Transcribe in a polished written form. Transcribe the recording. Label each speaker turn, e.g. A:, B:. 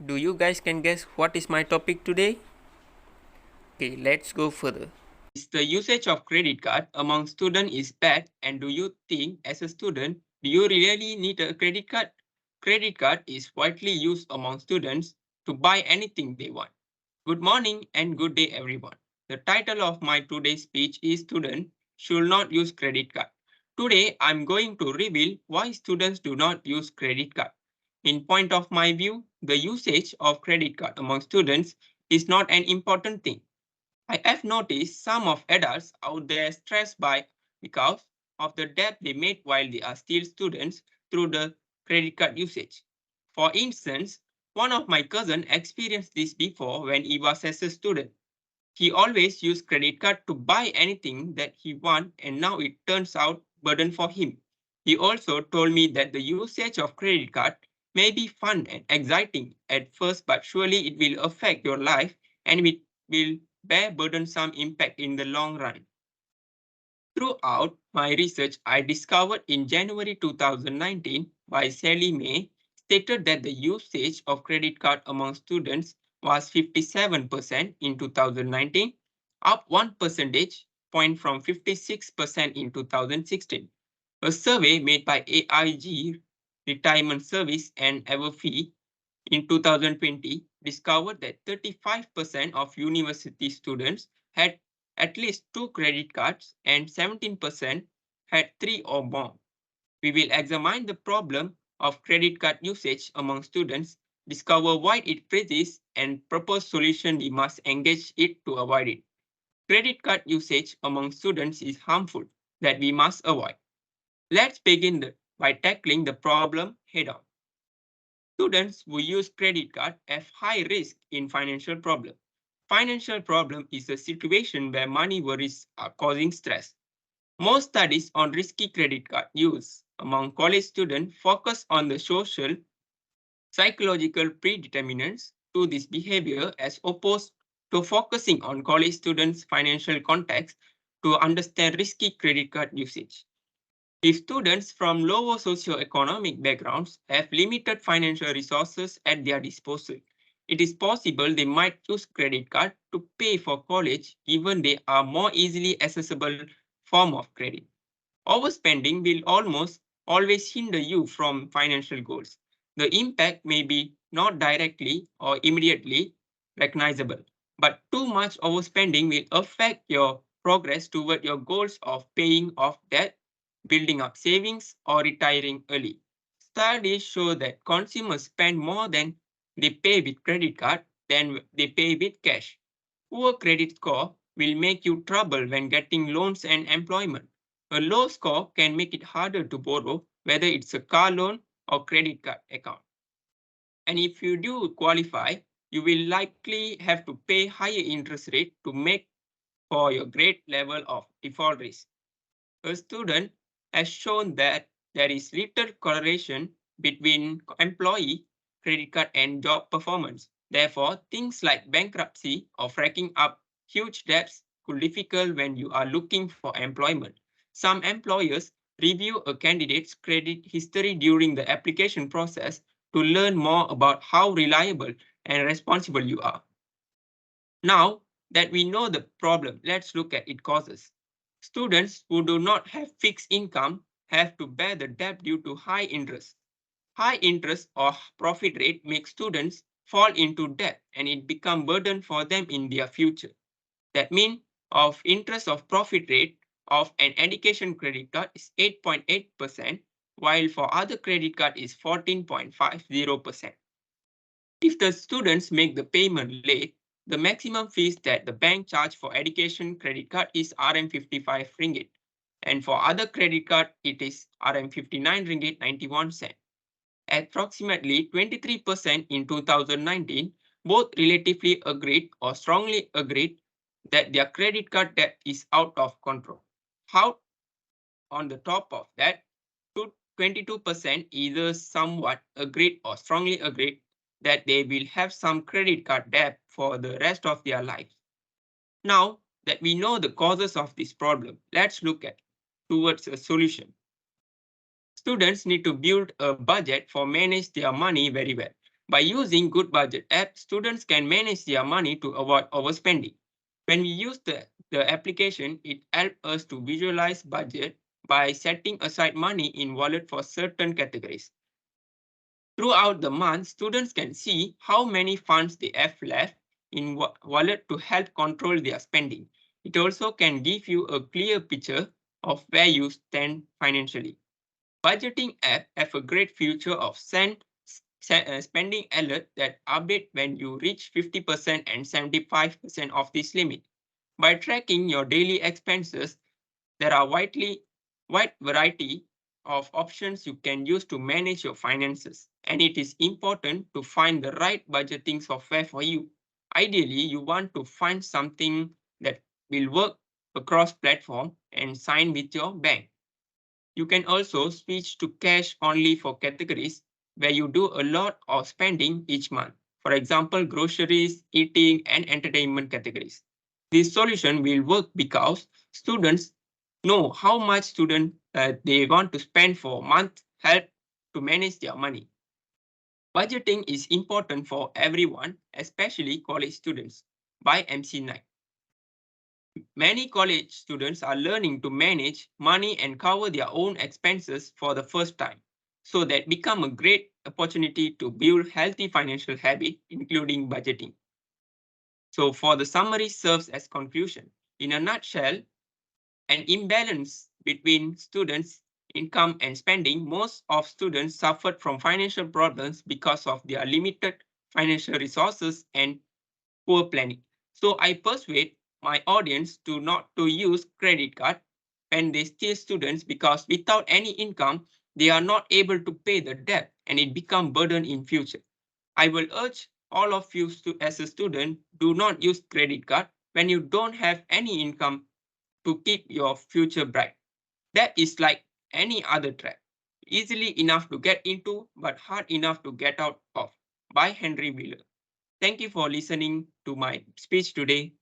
A: Do you guys can guess what is my topic today? Okay, let's go further.
B: Is the usage of credit card among students is bad, and do you think as a student, do you really need a credit card? Credit card is widely used among students to buy anything they want. Good morning and good day everyone. The title of my today's speech is Student Should Not Use Credit Card. Today I'm going to reveal why students do not use credit card. In point of my view, the usage of credit card among students is not an important thing. I have noticed some of adults out there stressed because of the debt they made while they are still students through the credit card usage. For instance, one of my cousin experienced this before when he was as a student. He always used credit card to buy anything that he want, and now it turns out burden for him. He also told me that the usage of credit card may be fun and exciting at first, but surely it will affect your life and it will bear burdensome impact in the long run. Throughout my research, I discovered in January 2019 by Sally May stated that the usage of credit card among students was 57% in 2019, up 1 percentage point from 56% in 2016. A survey made by AIG Retirement Service and Everfee in 2020 discovered that 35% of university students had at least two credit cards and 17% had three or more. We will examine the problem of credit card usage among students, discover why it persists, and propose solution we must engage it to avoid it. Credit card usage among students is harmful that we must avoid. Let's begin by tackling the problem head on. Students who use credit card have high risk in financial problem. Financial problem is a situation where money worries are causing stress. Most studies on risky credit card use among college students focus on the social, psychological predeterminants to this behavior as opposed to focusing on college students' financial context to understand risky credit card usage. If students from lower socioeconomic backgrounds have limited financial resources at their disposal, it is possible they might use credit card to pay for college given they are more easily accessible form of credit. Overspending will almost always hinder you from financial goals. The impact may be not directly or immediately recognizable, but too much overspending will affect your progress toward your goals of paying off debt, building up savings, or retiring early. Studies show that consumers spend more than they pay with credit card than they pay with cash. Poor credit score will make you trouble when getting loans and employment. A low score can make it harder to borrow, whether it's a car loan or credit card account. And if you do qualify, you will likely have to pay higher interest rate to make for your great level of default risk. A student has shown that there is little correlation between employee credit card and job performance. Therefore, things like bankruptcy or racking up huge debts could be difficult when you are looking for employment. Some employers review a candidate's credit history during the application process to learn more about how reliable and responsible you are. Now that we know the problem, let's look at its causes. Students who do not have fixed income have to bear the debt due to high interest. High interest or profit rate makes students fall into debt and it become burden for them in their future. That means of interest of profit rate of an education credit card is 8.8%, while for other credit card is 14.50%. If the students make the payment late, the maximum fees that the bank charge for education credit card is RM55 ringgit, and for other credit card it is RM59 ringgit 91 cent. Approximately 23% in 2019 both relatively agreed or strongly agreed that their credit card debt is out of control. How on the top of that, 22% either somewhat agreed or strongly agreed that they will have some credit card debt for the rest of their lives. Now that we know the causes of this problem, let's look at towards a solution. Students need to build a budget for manage their money very well. By using good budget app, students can manage their money to avoid overspending. When we use the application, it helps us to visualize budget by setting aside money in wallet for certain categories. Throughout the month, students can see how many funds they have left in wallet to help control their spending. It also can give you a clear picture of where you stand financially. Budgeting app have a great feature of spending alert that update when you reach 50% and 75% of this limit. By tracking your daily expenses, there are wide variety of options you can use to manage your finances, and it is important to find the right budgeting software for you. Ideally, you want to find something that will work across platform and sign with your bank. You can also switch to cash only for categories where you do a lot of spending each month. For example, groceries, eating, and entertainment categories. This solution will work because students know how much they want to spend for a month, help to manage their money. Budgeting is important for everyone, especially college students. By MC9. Many college students are learning to manage money and cover their own expenses for the first time. So that become a great opportunity to build healthy financial habits, including budgeting. So for the summary serves as conclusion. In a nutshell, an imbalance between students' income and spending, most of students suffered from financial problems because of their limited financial resources and poor planning. So I persuade my audience to not to use credit card when they still students because without any income, they are not able to pay the debt and it become burden in future. I will urge all of you as a student, do not use credit card when you don't have any income to keep your future bright. That is like any other trap. Easily enough to get into, but hard enough to get out of. By Henry Wheeler. Thank you for listening to my speech today.